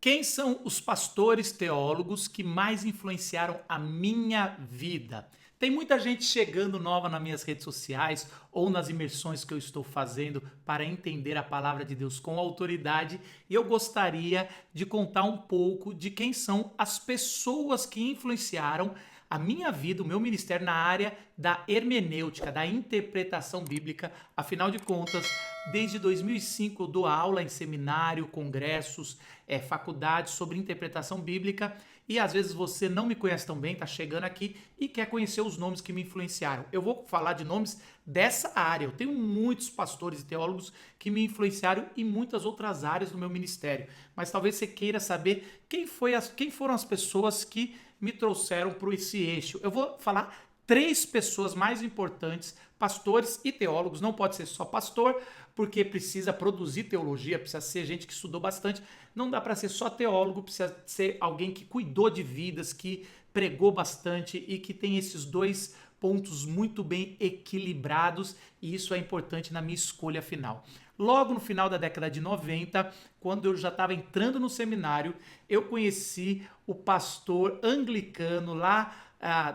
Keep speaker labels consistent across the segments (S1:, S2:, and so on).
S1: Quem são os pastores teólogos que mais influenciaram a minha vida? Tem muita gente chegando nova nas minhas redes sociais ou nas imersões que eu estou fazendo para entender a palavra de Deus com autoridade, e eu gostaria de contar um pouco de quem são as pessoas que influenciaram a minha vida, o meu ministério na área da hermenêutica, da interpretação bíblica. Afinal de contas, desde 2005 eu dou aula em seminário, congressos, faculdades sobre interpretação bíblica, e às vezes você não me conhece tão bem, está chegando aqui e quer conhecer os nomes que me influenciaram. Eu vou falar de nomes dessa área. Eu tenho muitos pastores e teólogos que me influenciaram em muitas outras áreas do meu ministério, mas talvez você queira saber quem foram as pessoas que me trouxeram para esse eixo. Eu vou falar três pessoas mais importantes, pastores e teólogos. Não pode ser só pastor, porque precisa produzir teologia, precisa ser gente que estudou bastante. Não dá para ser só teólogo, precisa ser alguém que cuidou de vidas, que pregou bastante e que tem esses dois pontos muito bem equilibrados, e isso é importante na minha escolha final. Logo no final da década de 90, quando eu já estava entrando no seminário, eu conheci o pastor anglicano lá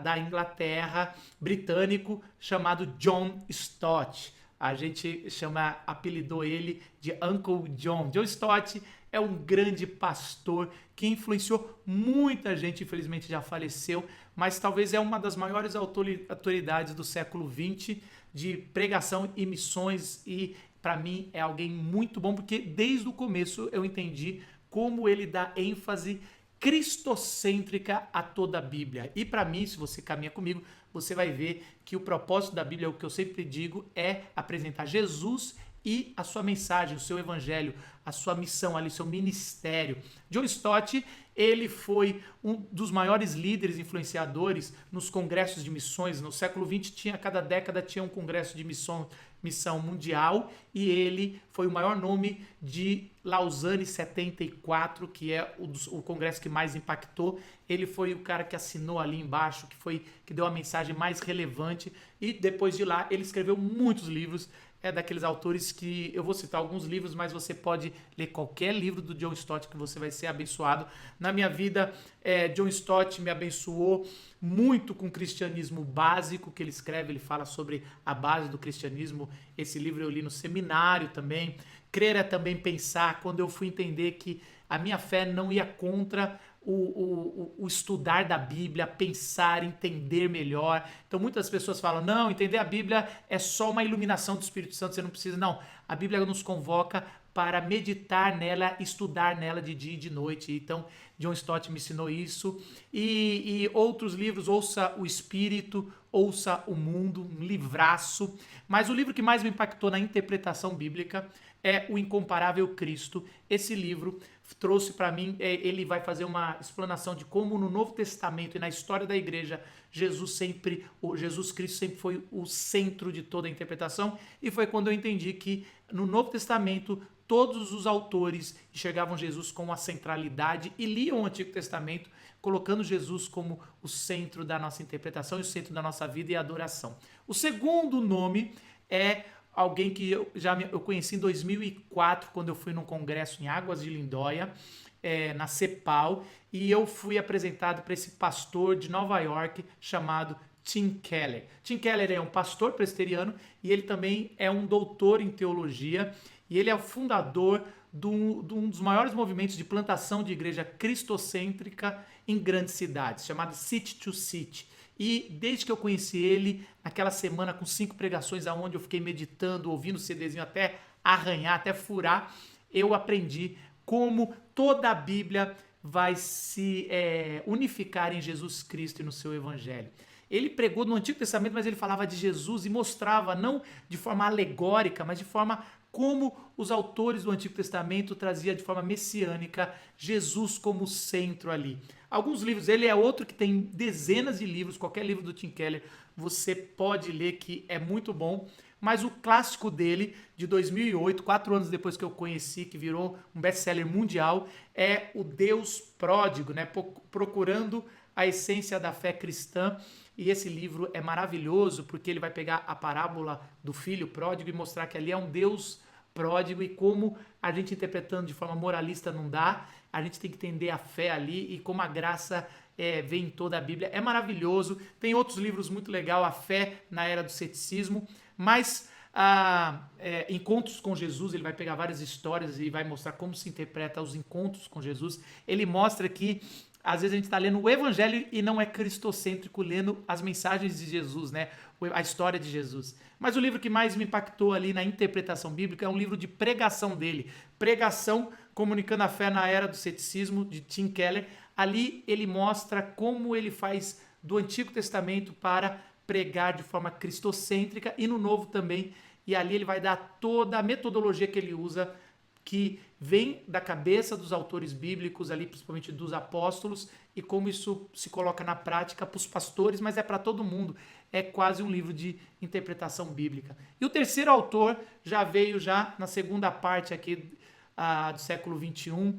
S1: da Inglaterra, britânico, chamado John Stott. A gente apelidou ele de Uncle John. John Stott é um grande pastor que influenciou muita gente, infelizmente já faleceu, mas talvez é uma das maiores autoridades do século XX de pregação e missões, e para mim é alguém muito bom, porque desde o começo eu entendi como ele dá ênfase cristocêntrica a toda a Bíblia. E para mim, se você caminha comigo, você vai ver que o propósito da Bíblia, o que eu sempre digo, é apresentar Jesus e a sua mensagem, o seu evangelho, a sua missão ali, seu ministério. John Stott, ele foi um dos maiores líderes influenciadores nos congressos de missões. No século XX, cada década tinha um congresso de missão mundial, e ele foi o maior nome de Lausanne 74, que é o congresso que mais impactou. Ele foi o cara que assinou ali embaixo, que deu a mensagem mais relevante, e depois de lá ele escreveu muitos livros. É daqueles autores que eu vou citar alguns livros, mas você pode ler qualquer livro do John Stott que você vai ser abençoado. Na minha vida, John Stott me abençoou muito com o cristianismo básico que ele escreve. Ele fala sobre a base do cristianismo. Esse livro eu li no seminário também. Crer é também pensar, quando eu fui entender que a minha fé não ia contra o estudar da Bíblia, pensar, entender melhor. Então muitas pessoas falam, não, entender a Bíblia é só uma iluminação do Espírito Santo, você não precisa. Não, a Bíblia nos convoca para meditar nela, estudar nela de dia e de noite. Então John Stott me ensinou isso. E outros livros, Ouça o Espírito, Ouça o Mundo, um livraço. Mas o livro que mais me impactou na interpretação bíblica é O Incomparável Cristo. Esse livro trouxe para mim, ele vai fazer uma explanação de como no Novo Testamento e na história da igreja, Jesus Cristo sempre foi o centro de toda a interpretação, e foi quando eu entendi que no Novo Testamento todos os autores enxergavam Jesus com a centralidade e liam o Antigo Testamento colocando Jesus como o centro da nossa interpretação e o centro da nossa vida e adoração. O segundo nome é alguém que eu conheci em 2004, quando eu fui num congresso em Águas de Lindóia, na CEPAL, e eu fui apresentado para esse pastor de Nova York chamado Tim Keller. Tim Keller é um pastor presbiteriano e ele também é um doutor em teologia, e ele é o fundador de um dos maiores movimentos de plantação de igreja cristocêntrica em grandes cidades, chamado City to City. E desde que eu conheci ele, naquela semana com 5 pregações, aonde eu fiquei meditando, ouvindo o CDzinho até arranhar, até furar, eu aprendi como toda a Bíblia vai se unificar em Jesus Cristo e no seu Evangelho. Ele pregou no Antigo Testamento, mas ele falava de Jesus e mostrava, não de forma alegórica, mas de forma como os autores do Antigo Testamento traziam de forma messiânica Jesus como centro ali. Alguns livros, ele é outro que tem dezenas de livros, qualquer livro do Tim Keller você pode ler, que é muito bom, mas o clássico dele, de 2008, 4 anos depois que eu conheci, que virou um best-seller mundial, é O Deus Pródigo, né? Procurando a essência da fé cristã. E esse livro é maravilhoso porque ele vai pegar a parábola do filho pródigo e mostrar que ali é um Deus pródigo, e como a gente interpretando de forma moralista não dá, a gente tem que entender a fé ali e como a graça vem em toda a Bíblia. É maravilhoso. Tem outros livros muito legais, A Fé na Era do Ceticismo, mas Encontros com Jesus, ele vai pegar várias histórias e vai mostrar como se interpreta os encontros com Jesus. Ele mostra que às vezes a gente está lendo o Evangelho e não é cristocêntrico, lendo as mensagens de Jesus, né? A história de Jesus. Mas o livro que mais me impactou ali na interpretação bíblica é um livro de pregação dele. Pregação Comunicando a Fé na Era do Ceticismo, de Tim Keller. Ali ele mostra como ele faz do Antigo Testamento para pregar de forma cristocêntrica e no Novo também. E ali ele vai dar toda a metodologia que ele usa, que vem da cabeça dos autores bíblicos, ali principalmente dos apóstolos, e como isso se coloca na prática para os pastores, mas é para todo mundo. É quase um livro de interpretação bíblica. E o terceiro autor já veio na segunda parte aqui do século XXI,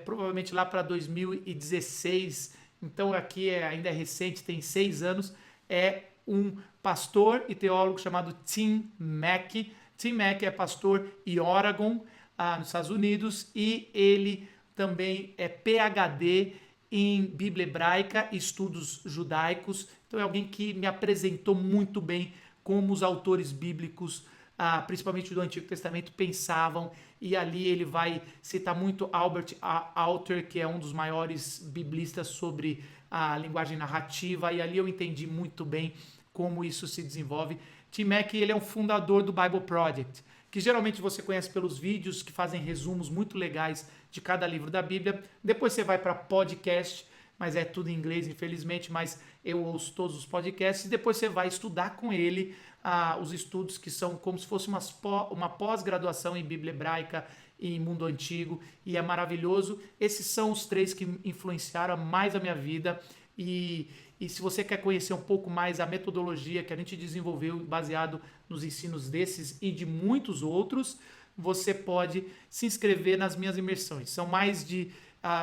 S1: provavelmente lá para 2016, então aqui ainda é recente, tem 6 anos, é um pastor e teólogo chamado Tim Mack. Tim Mack é pastor em Oregon, nos Estados Unidos, e ele também é PhD em Bíblia Hebraica e estudos judaicos. Então é alguém que me apresentou muito bem como os autores bíblicos, principalmente do Antigo Testamento, pensavam. E ali ele vai citar muito Albert Alter, que é um dos maiores biblistas sobre a linguagem narrativa, e ali eu entendi muito bem como isso se desenvolve. Tim Mack, ele é um fundador do Bible Project, que geralmente você conhece pelos vídeos que fazem resumos muito legais de cada livro da Bíblia. Depois você vai para podcast, mas é tudo em inglês, infelizmente, mas eu ouço todos os podcasts. E depois você vai estudar com ele os estudos que são como se fosse uma pós-graduação em Bíblia Hebraica e em Mundo Antigo, e é maravilhoso. Esses são os 3 que influenciaram mais a minha vida. E se você quer conhecer um pouco mais a metodologia que a gente desenvolveu baseado nos ensinos desses e de muitos outros, você pode se inscrever nas minhas imersões. São mais de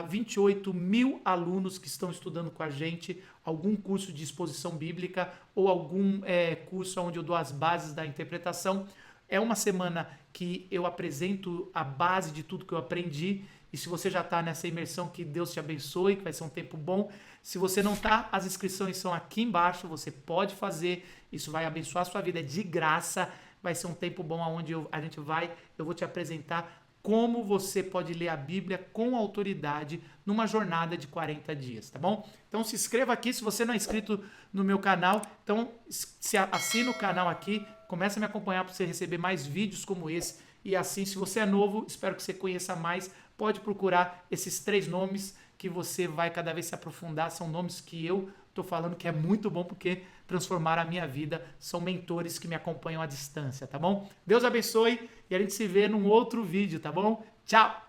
S1: 28 mil alunos que estão estudando com a gente algum curso de exposição bíblica ou algum curso onde eu dou as bases da interpretação. É uma semana que eu apresento a base de tudo que eu aprendi. E se você já está nessa imersão, que Deus te abençoe, que vai ser um tempo bom. Se você não está, as inscrições são aqui embaixo, você pode fazer, isso vai abençoar a sua vida, é de graça, vai ser um tempo bom onde eu vou te apresentar como você pode ler a Bíblia com autoridade numa jornada de 40 dias, tá bom? Então se inscreva aqui, se você não é inscrito no meu canal, então assina o canal aqui, começa a me acompanhar para você receber mais vídeos como esse. E assim, se você é novo, espero que você conheça mais, pode procurar esses 3 nomes que você vai cada vez se aprofundar. São nomes que eu estou falando que é muito bom porque transformaram a minha vida. São mentores que me acompanham à distância, tá bom? Deus abençoe e a gente se vê num outro vídeo, tá bom? Tchau!